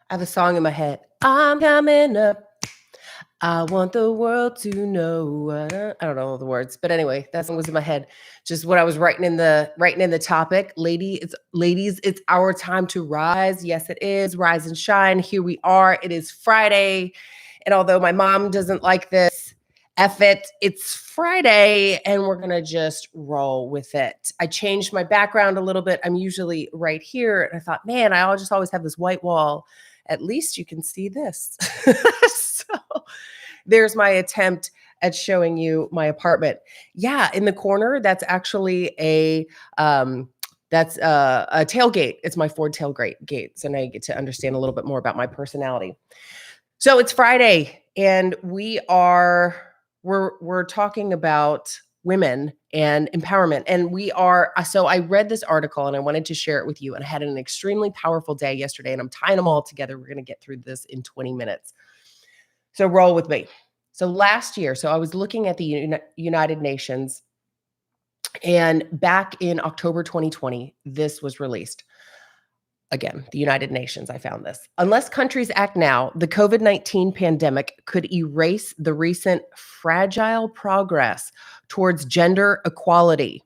I have a song in my head. I'm coming up. I want the world to know. I don't know all the words, but anyway, that song was in my head. Just what I was writing in the topic. Ladies, it's our time to rise. Yes, it is. Rise and shine. Here we are. It is Friday. And although my mom doesn't like this, F it, it's Friday, and we're gonna just roll with it. I changed my background a little bit. I'm usually right here, and I thought, man, I just always have this white wall. At least you can see this. So there's my attempt at showing you my apartment. Yeah, in the corner, that's actually a tailgate. It's my Ford tailgate gate. So now you get to understand a little bit more about my personality. So it's Friday, and we're talking about women and empowerment. And so I read this article and I wanted to share it with you. And I had an extremely powerful day yesterday, and I'm tying them all together. We're going to get through this in 20 minutes. So roll with me. So last year, I was looking at the United Nations, and back in October 2020, this was released. Again, the United Nations, I found this. Unless countries act now, the COVID-19 pandemic could erase the recent fragile progress towards gender equality.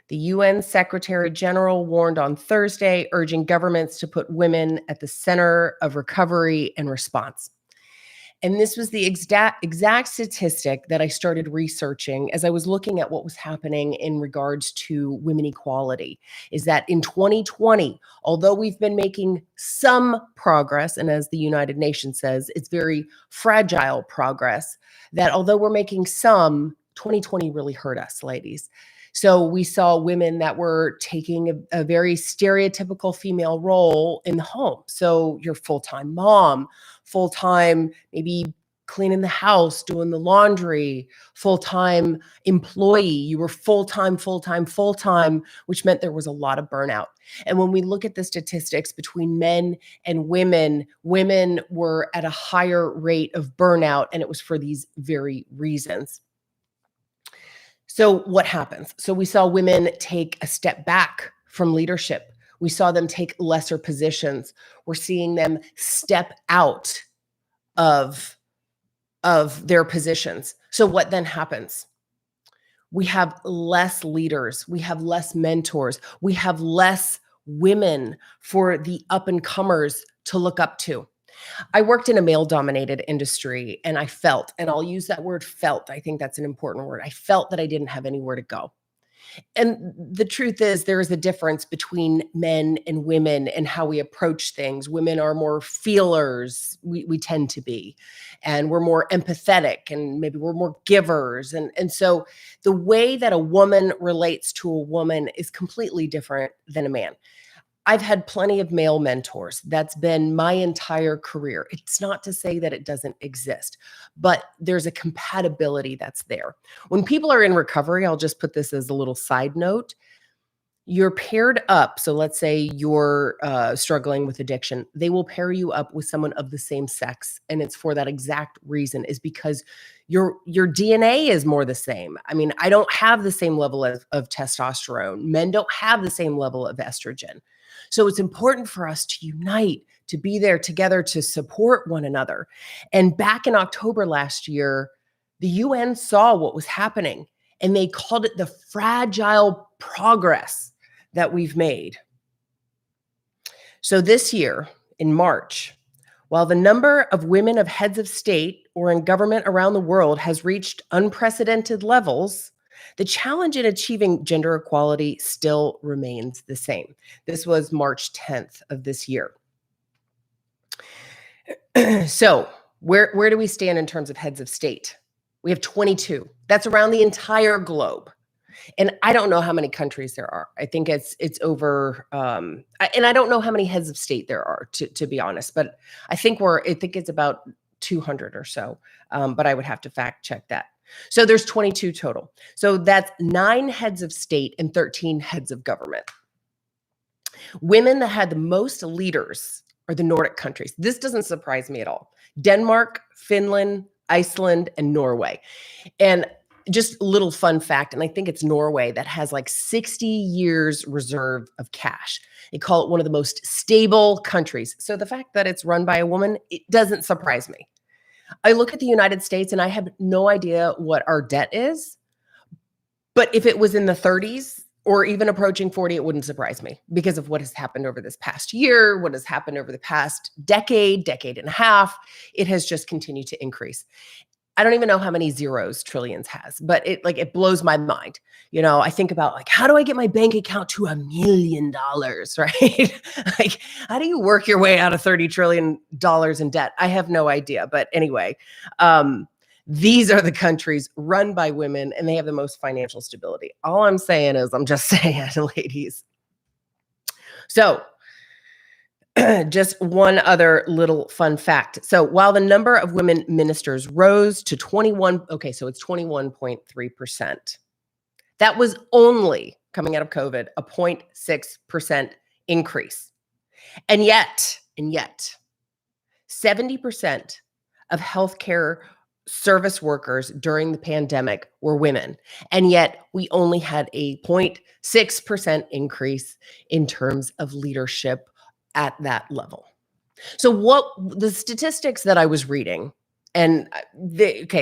The UN Secretary General warned on Thursday, urging governments to put women at the center of recovery and response. And this was the exact statistic that I started researching as I was looking at what was happening in regards to women equality, is that in 2020, although we've been making some progress, and as the United Nations says, it's very fragile progress, that although we're making some, 2020 really hurt us, ladies. So we saw women that were taking a very stereotypical female role in the home. So you're full-time mom, full-time, maybe cleaning the house, doing the laundry, full-time employee. You were full-time, full-time, full-time, which meant there was a lot of burnout. And when we look at the statistics between men and women were at a higher rate of burnout, and it was for these very reasons. So what happens? So we saw women take a step back from leadership. We saw them take lesser positions. We're seeing them step out of their positions. So what then happens? We have less leaders. We have less mentors. We have less women for the up-and-comers to look up to. I worked in a male-dominated industry, and I felt, and I'll use that word felt, I think that's an important word. I felt that I didn't have anywhere to go. And the truth is, there is a difference between men and women and how we approach things. Women are more feelers, we tend to be, and we're more empathetic, and maybe we're more givers. And so the way that a woman relates to a woman is completely different than a man. I've had plenty of male mentors. That's been my entire career. It's not to say that it doesn't exist, but there's a compatibility that's there. When people are in recovery, I'll just put this as a little side note. You're paired up. So let's say you're struggling with addiction. They will pair you up with someone of the same sex. And it's for that exact reason, is because your DNA is more the same. I mean, I don't have the same level of testosterone. Men don't have the same level of estrogen. So it's important for us to unite, to be there together, to support one another. And back in October last year, the UN saw what was happening, and they called it the fragile progress that we've made. So this year, in March, while the number of women of heads of state or in government around the world has reached unprecedented levels, the challenge in achieving gender equality still remains the same. This was March 10th of this year. So where do we stand in terms of heads of state? We have 22. That's around the entire globe. And I don't know how many countries there are. I think it's over, and I don't know how many heads of state there are, to be honest, but I think it's about 200 or so, but I would have to fact check that. So there's 22 total. So that's 9 heads of state and 13 heads of government. Women that had the most leaders are the Nordic countries. This doesn't surprise me at all. Denmark, Finland, Iceland, and Norway. And just a little fun fact, and I think it's Norway that has like 60 years reserve of cash. They call it one of the most stable countries. So the fact that it's run by a woman, it doesn't surprise me. I look at the United States and I have no idea what our debt is. But if it was in the 30s or even approaching 40, it wouldn't surprise me because of what has happened over this past year, what has happened over the past decade, decade and a half. It has just continued to increase. I don't even know how many zeros trillions has, but it blows my mind. I think about like, how do I get my bank account to $1 million, right? Like, how do you work your way out of $30 trillion in debt? I have no idea. But anyway, these are the countries run by women and they have the most financial stability. All I'm saying is, I'm just saying, ladies. So just one other little fun fact. So while the number of women ministers rose to 21.3%. That was only coming out of COVID, a 0.6% increase. And yet, 70% of healthcare service workers during the pandemic were women. And yet we only had a 0.6% increase in terms of leadership at that level. So what the statistics that I was reading, and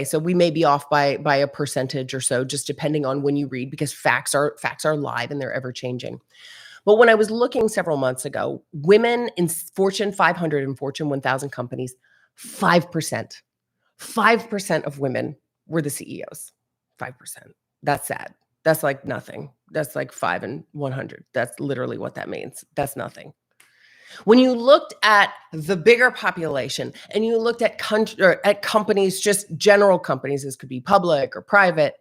so we may be off by a percentage or so, just depending on when you read, because facts are live and they're ever changing. But when I was looking several months ago, women in Fortune 500 and Fortune 1000 companies, 5% of women were the CEOs. 5%. That's sad. That's like nothing. That's like 5 in 100. That's literally what that means. That's nothing. When you looked at the bigger population and you looked at companies, just general companies, this could be public or private,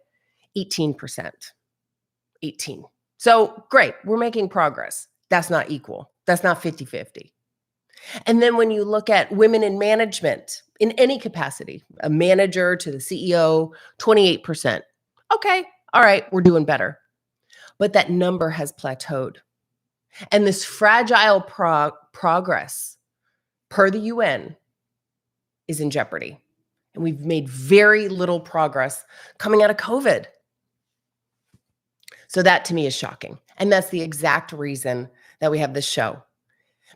18%. 18. So great, we're making progress. That's not equal. That's not 50-50. And then when you look at women in management in any capacity, a manager to the CEO, 28%. Okay, all right, we're doing better. But that number has plateaued. And this fragile progress per the UN is in jeopardy. And we've made very little progress coming out of COVID. So that to me is shocking. And that's the exact reason that we have this show.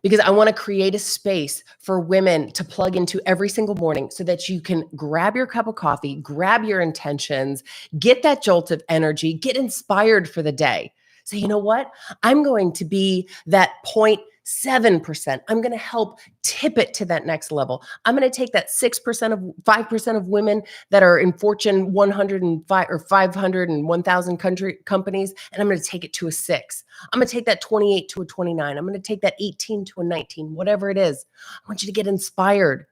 Because I want to create a space for women to plug into every single morning so that you can grab your cup of coffee, grab your intentions, get that jolt of energy, get inspired for the day. So you know what? I'm going to be that 0.7%. I'm going to help tip it to that next level. I'm going to take that 5% of women that are in Fortune 105 or 500 and 1,000 companies, and I'm going to take it to a 6. I'm going to take that 28 to a 29. I'm going to take that 18 to a 19, whatever it is. I want you to get inspired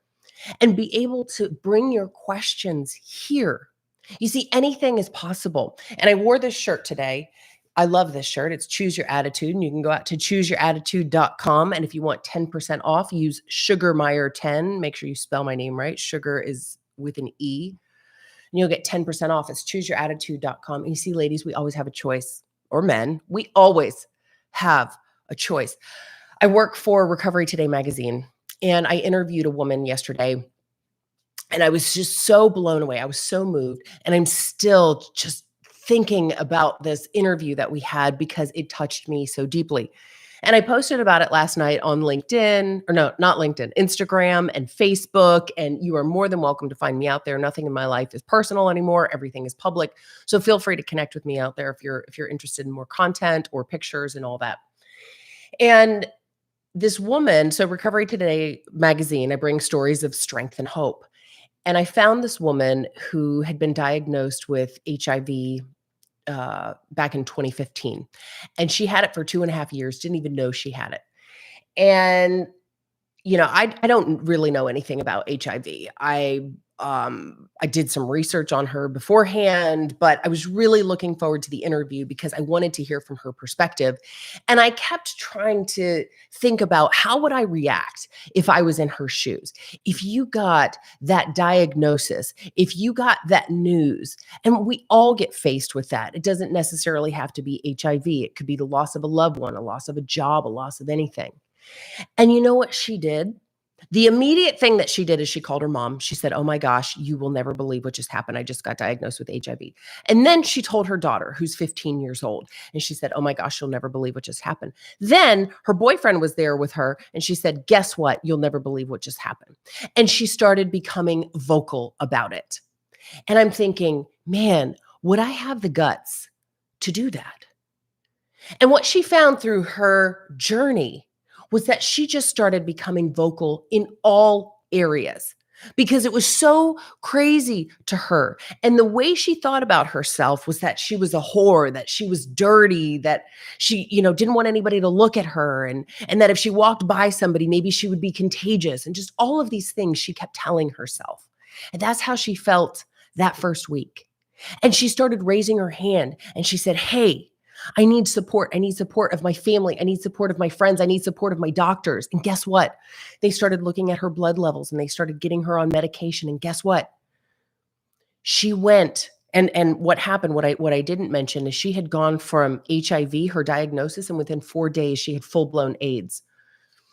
and be able to bring your questions here. You see, anything is possible. And I wore this shirt today. I love this shirt. It's Choose Your Attitude, and you can go out to chooseyouratitude.com. And if you want 10% off, use SugarMeyer10. Make sure you spell my name right. Sugar is with an E. And you'll get 10% off. It's chooseyouratitude.com. And you see, ladies, we always have a choice. Or men, we always have a choice. I work for Recovery Today magazine, and I interviewed a woman yesterday. And I was just so blown away. I was so moved. And I'm still just thinking about this interview that we had because it touched me so deeply. And I posted about it last night on LinkedIn, or no, not LinkedIn, Instagram and Facebook. And you are more than welcome to find me out there. Nothing in my life is personal anymore. Everything is public. So feel free to connect with me out there if you're interested in more content or pictures and all that. And this woman, so Recovery Today magazine, I bring stories of strength and hope. And I found this woman who had been diagnosed with HIV back in 2015. And she had it for 2.5 years, didn't even know she had it. And, I don't really know anything about HIV. I did some research on her beforehand, but I was really looking forward to the interview because I wanted to hear from her perspective. And I kept trying to think about how would I react if I was in her shoes? If you got that diagnosis, if you got that news, and we all get faced with that. It doesn't necessarily have to be HIV. It could be the loss of a loved one, a loss of a job, a loss of anything. And you know what she did? The immediate thing that she did is she called her mom. She said, "Oh my gosh, you will never believe what just happened. I just got diagnosed with HIV." And then she told her daughter, who's 15 years old, and she said, "Oh my gosh, you'll never believe what just happened." Then her boyfriend was there with her, and she said, "Guess what? You'll never believe what just happened." And she started becoming vocal about it. And I'm thinking, man, would I have the guts to do that? And what she found through her journey was that she just started becoming vocal in all areas because it was so crazy to her. And the way she thought about herself was that she was a whore, that she was dirty, that she, didn't want anybody to look at her, and that if she walked by somebody, maybe she would be contagious, and just all of these things she kept telling herself. And that's how she felt that first week. And she started raising her hand and she said, "Hey, I need support. I need support of my family. I need support of my friends. I need support of my doctors." And guess what? They started looking at her blood levels and they started getting her on medication. And guess what? She went and what happened, what I didn't mention is she had gone from HIV, her diagnosis, and within 4 days she had full-blown AIDS.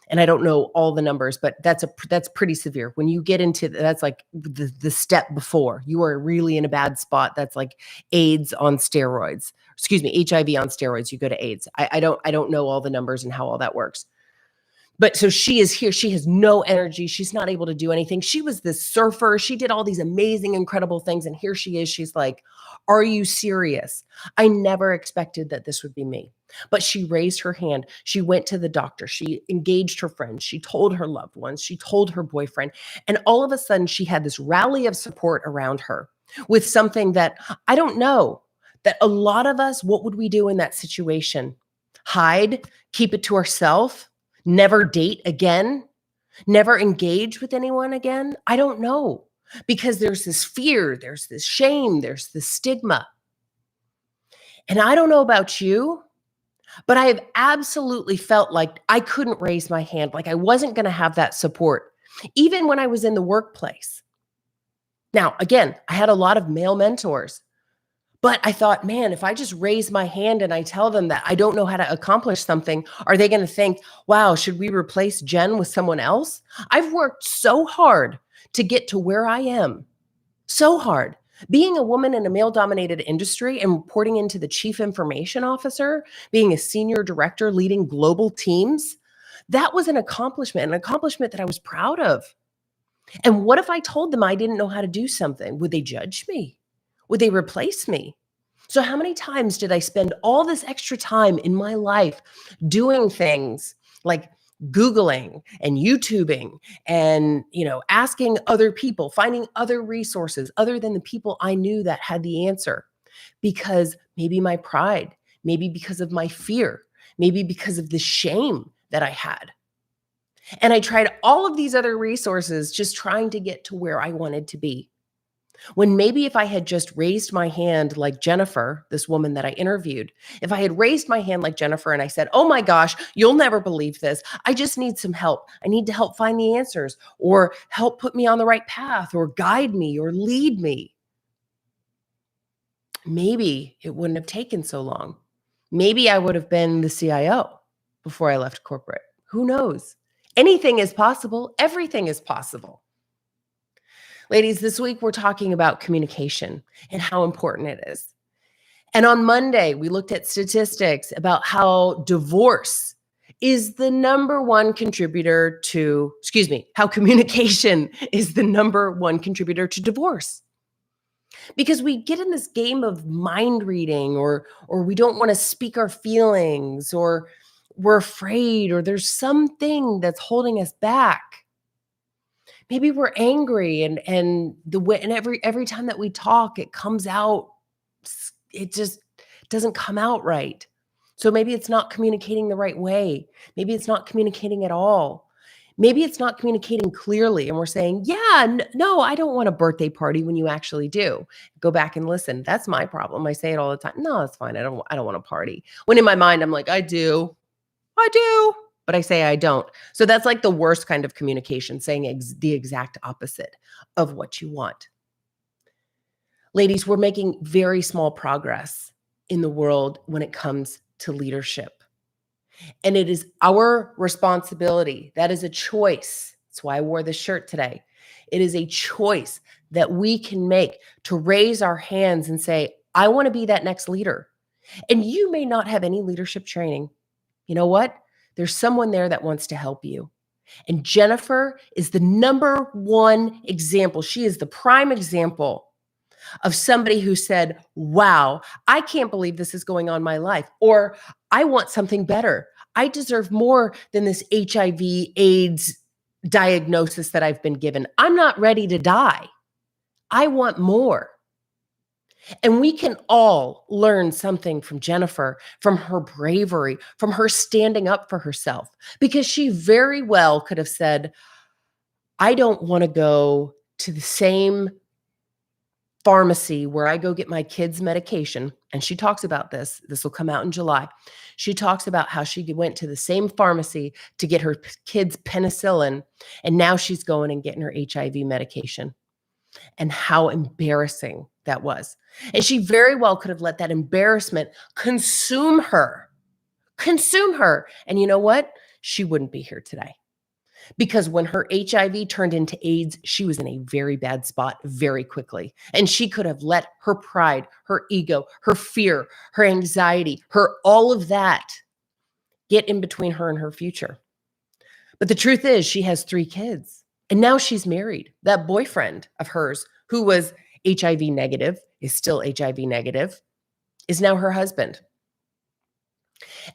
And I don't know all the numbers, but that's pretty severe. When you get into that's like the step before. You are really in a bad spot. That's like AIDS on steroids. Excuse me, HIV on steroids. You go to AIDS. I don't know all the numbers and how all that works. But so she is here. She has no energy. She's not able to do anything. She was this surfer. She did all these amazing, incredible things. And here she is. She's like, "Are you serious? I never expected that this would be me." But she raised her hand. She went to the doctor. She engaged her friends. She told her loved ones. She told her boyfriend. And all of a sudden, she had this rally of support around her with something that I don't know that a lot of us, what would we do in that situation? Hide, keep it to ourselves? Never date again? Never engage with anyone again? I don't know. Because there's this fear, there's this shame, there's this stigma. And I don't know about you, but I have absolutely felt like I couldn't raise my hand, like I wasn't going to have that support, even when I was in the workplace. Now, again, I had a lot of male mentors. But I thought, man, if I just raise my hand and I tell them that I don't know how to accomplish something, are they going to think, wow, should we replace Jen with someone else? I've worked so hard to get to where I am. So hard. Being a woman in a male dominated industry and reporting into the chief information officer, being a senior director leading global teams, that was an accomplishment that I was proud of. And what if I told them I didn't know how to do something? Would they judge me? Would they replace me? So how many times did I spend all this extra time in my life doing things like Googling and YouTubing and, asking other people, finding other resources other than the people I knew that had the answer? Because maybe my pride, maybe because of my fear, maybe because of the shame that I had. And I tried all of these other resources just trying to get to where I wanted to be. When maybe if I had just raised my hand like Jennifer, this woman that I interviewed, if I had raised my hand like Jennifer and I said, "Oh my gosh, you'll never believe this. I just need some help. I need to help find the answers or help put me on the right path or guide me or lead me." Maybe it wouldn't have taken so long. Maybe I would have been the CIO before I left corporate. Who knows? Anything is possible. Everything is possible. Ladies, this week we're talking about communication and how important it is. And on Monday, we looked at statistics about how divorce is the number one contributor to, how communication is the number one contributor to divorce. Because we get in this game of mind reading or we don't want to speak our feelings or we're afraid or there's something that's holding us back. Maybe we're angry and the way and every time that we talk, it comes out, it just doesn't come out right. So maybe it's not communicating the right way. Maybe it's not communicating at all. Maybe it's not communicating clearly and we're saying, "Yeah, no, I don't want a birthday party," when you actually do. Go back and listen. That's my problem. I say it all the time. "No, it's fine. I don't want a party." When in my mind I'm like, "I do. I do." But I say I don't. So that's like the worst kind of communication, saying the exact opposite of what you want. Ladies, we're making very small progress in the world when it comes to leadership. And it is our responsibility. That is a choice That's why I wore this shirt today. It is a choice that we can make to raise our hands and say, I want to be that next leader. And you may not have any leadership training. You know what? There's someone there that wants to help you. And Jennifer is the number one example. She is the prime example of somebody who said, wow, I can't believe this is going on in my life. Or I want something better. I deserve more than this HIV, AIDS diagnosis that I've been given. I'm not ready to die. I want more. And we can all learn something from Jennifer, from her bravery, from her standing up for herself, because she very well could have said, I don't want to go to the same pharmacy where I go get my kids' medication. And she talks about this. This will come out in July. She talks about how she went to the same pharmacy to get her kids' penicillin, and now she's going and getting her HIV medication, and how embarrassing that was. And she very well could have let that embarrassment consume her. Consume her. And you know what? She wouldn't be here today. Because when her HIV turned into AIDS, she was in a very bad spot very quickly. And she could have let her pride, her ego, her fear, her anxiety, her all of that get in between her and her future. But the truth is, she has 3 kids. And now she's married. That boyfriend of hers, who was HIV negative, is still HIV negative, is now her husband.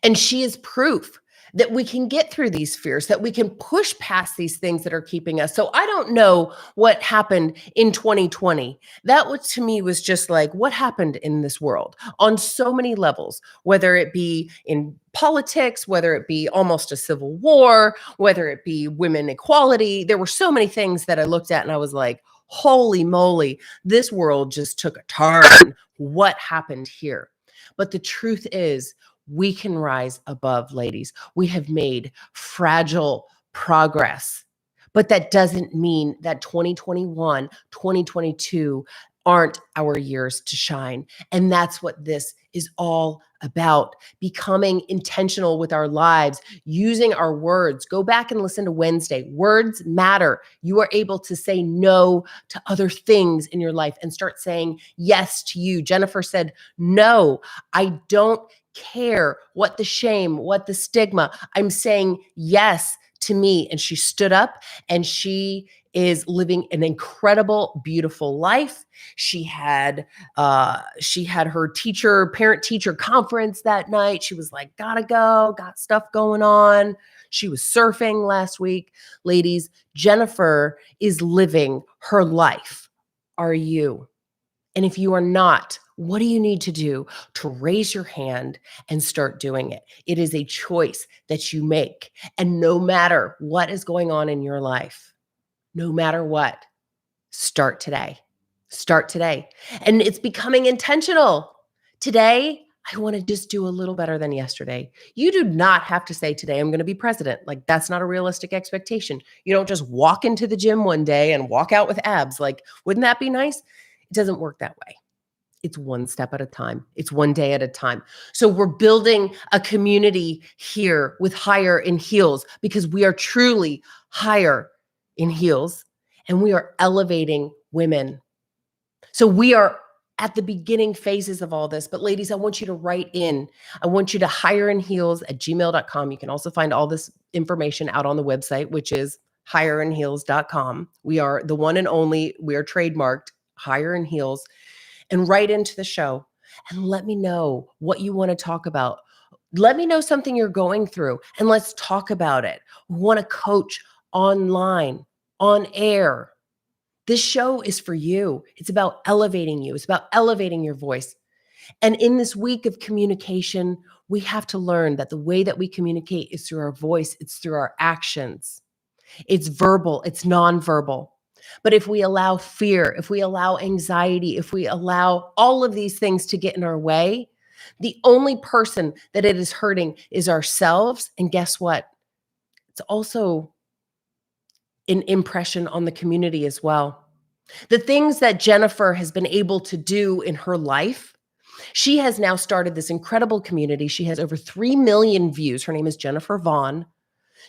And she is proof that we can get through these fears, that we can push past these things that are keeping us. So I don't know what happened in 2020. That was, to me, was just like, what happened in this world on so many levels, whether it be in politics, whether it be almost a civil war, whether it be women equality. There were so many things that I looked at and I was like, holy moly, this world just took a turn. What happened here? But the truth is, we can rise above, ladies. We have made fragile progress, but that doesn't mean that 2021, 2022 aren't our years to shine. And that's what this is all about, becoming intentional with our lives, using our words. Go back and listen to Wednesday. Words matter. You are able to say no to other things in your life and start saying yes to you. Jennifer said, no, I don't care what the shame, what the stigma. I'm saying yes to me. And she stood up and she is living an incredible, beautiful life. She had her parent teacher conference that night. She was like, gotta go, got stuff going on. She was surfing last week. Ladies, Jennifer is living her life. Are you? And if you are not, what do you need to do to raise your hand and start doing it? It is a choice that you make. And no matter what is going on in your life, no matter what, start today. Start today. And it's becoming intentional. Today, I want to just do a little better than yesterday. You do not have to say, today I'm going to be president. Like, that's not a realistic expectation. You don't just walk into the gym one day and walk out with abs. Like, wouldn't that be nice? It doesn't work that way. It's one step at a time. It's one day at a time. So we're building a community here with Higher in Heels, because we are truly higher in heels and we are elevating women. So we are at the beginning phases of all this. But ladies, I want you to write in. I want you to higherinheels@gmail.com. You can also find all this information out on the website, which is higherinheels.com. We are the one and only, we are trademarked Higher in Heels. And write into the show and let me know what you want to talk about. Let me know something you're going through and let's talk about it. We want to coach online, on air. This show is for you. It's about elevating you. It's about elevating your voice. And in this week of communication, we have to learn that the way that we communicate is through our voice. It's through our actions. It's verbal. It's nonverbal. But if we allow fear, if we allow anxiety, if we allow all of these things to get in our way, the only person that it is hurting is ourselves. And guess what? It's also an impression on the community as well. The things that Jennifer has been able to do in her life, she has now started this incredible community. She has over 3 million views. Her name is Jennifer Vaughan.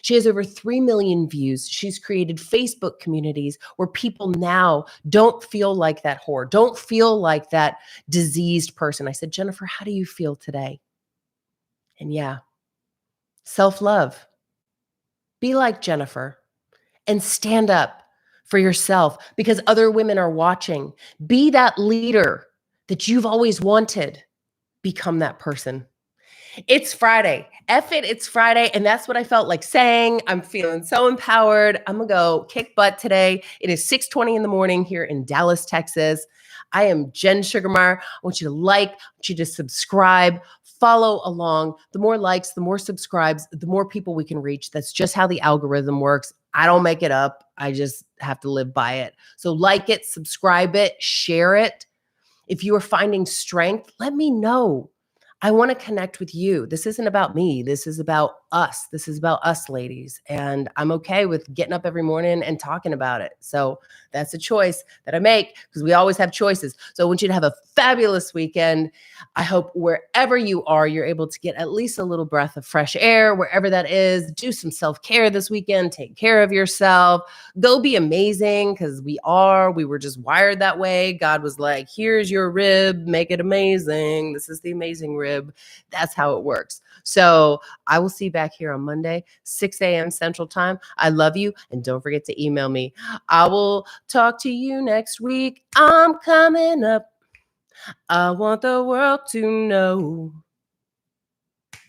She has over 3 million views. She's created Facebook communities where people now don't feel like that whore, don't feel like that diseased person. I said, Jennifer, how do you feel today? And yeah, self love. Be like Jennifer and stand up for yourself because other women are watching. Be that leader that you've always wanted. Become that person. It's Friday. F it, it's Friday. And that's what I felt like saying. I'm feeling so empowered. I'm gonna go kick butt today. It is 6:20 in the morning here in Dallas, Texas. I am Jen Sugarmeyer. I want you to like, I want you to subscribe, follow along. The more likes, the more subscribes, the more people we can reach. That's just how the algorithm works. I don't make it up. I just have to live by it. So like it, subscribe it, share it. If you are finding strength, let me know. I want to connect with you. This isn't about me. This is about us. This is about us, ladies. And I'm okay with getting up every morning and talking about it. So that's a choice that I make because we always have choices. So I want you to have a fabulous weekend. I hope wherever you are, you're able to get at least a little breath of fresh air, wherever that is. Do some self-care this weekend. Take care of yourself. Go be amazing because we are. We were just wired that way. God was like, here's your rib. Make it amazing. This is the amazing rib. That's how it works. So I will see you back here on Monday, 6 a.m. Central Time. I love you. And don't forget to email me. I will talk to you next week. I'm coming up. I want the world to know.